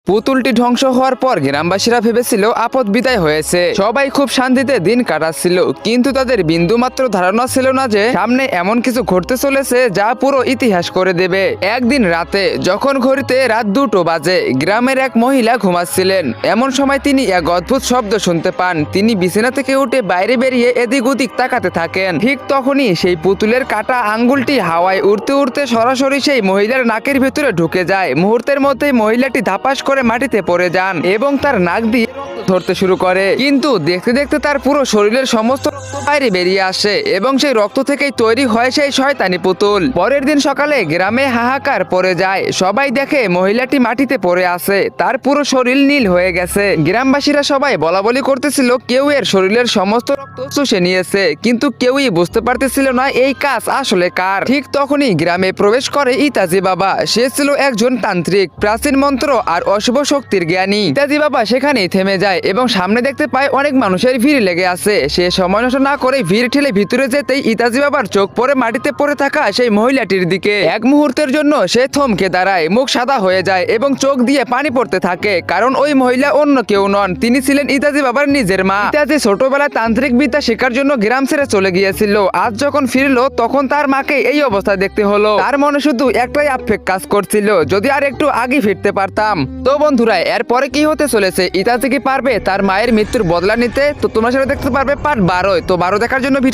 পুতুলটি ধ্বংস হওয়ার পর গ্রামবাসীরা ভেবেছিল আপদ বিদায় হয়েছে। সবাই খুব শান্তিতে দিন কাটাচ্ছিল, কিন্তু তাদের বিন্দুমাত্র ধারণা ছিল না যে সামনে এমন কিছু ঘটতে চলেছে যা পুরো ইতিহাস করে দেবে। একদিন রাতে যখন ঘড়িতে রাত 2টো বাজে, গ্রামের এক মহিলা ঘুমাচ্ছিলেন। এমন সময় তিনি এক অদ্ভুত শব্দ শুনতে পান। তিনি বিছানা থেকে উঠে বাইরে বেরিয়ে এদিক ওদিক তাকাতে থাকেন। ঠিক তখনই সেই পুতুলের কাটা আঙ্গুলটি হাওয়ায় উড়তে উড়তে সরাসরি সেই মহিলার নাকের ভিতরে ঢুকে যায়। মুহূর্তের মধ্যেই মহিলাটি ধাপাস করে মাটিতে পড়ে যান এবং তার নাক দিয়ে ধরতে শুরু করে। কিন্তু দেখতে দেখতে তার পুরো শরীরের সমস্ত রক্ত বাইরে বেরিয়ে আসে এবং সেই রক্ত থেকেই তৈরি হয় সেই শয়তানি পুতুল। পরের দিন সকালে গ্রামে হাহাকার পড়ে যায়। সবাই দেখে মহিলাটি মাটিতে পড়ে আছে, তার পুরো শরীর নীল হয়ে গেছে। গ্রামবাসীরা সবাই বলাবলি করতেছিল কেউ এর শরীরের সমস্ত রক্ত চুষে নিয়েছে, কিন্তু কেউই বুঝতে পারতেছিল না এই কাজ আসলে কার। ঠিক তখনই গ্রামে প্রবেশ করে ইতাজি বাবা। সে ছিল একজন তান্ত্রিক, প্রাচীন মন্ত্র আর অশুভ শক্তির জ্ঞানী। ইতাজি বাবা সেখানেই থেমে যায় এবং সামনে দেখতে পায় অনেক মানুষের ভিড় লেগে আছে। সে সময় নষ্ট না করে ভিড় ঠেলে ভিতরে যেতেই ইতাজি বাবার চোখ পড়ে মাটিতে পড়ে থাকা সেই মহিলাটির দিকে। এক মুহূর্তের জন্য সে থমকে দাঁড়ায়, মুখ সাদা হয়ে যায় এবং চোখ দিয়ে পানি পড়তে থাকে, কারণ ওই মহিলা অন্য কেউ নন, তিনি ছিলেন ইতাজি বাবার নিজের মা। ইতাজি ছোটবেলায় তান্ত্রিক বিদ্যা শেখার জন্য গ্রাম ছেড়ে চলে গিয়েছিল। আজ যখন ফিরলো তখন তার মাকে এই অবস্থায় দেখতে হলো। তার মনে শুধু একটাই আক্ষেপ কাজ করছিল, যদি আর একটু আগে ফিরতে পারতাম। তো বন্ধুরা, এরপরে কি হতে চলেছে? ইতাজি কি পারবে তার মায়ের মৃত্যুর বদলা নিতে? তো তোমরা সেটা দেখতে পারবে পার্ট 12। তো 12 দেখার জন্য ভিডিও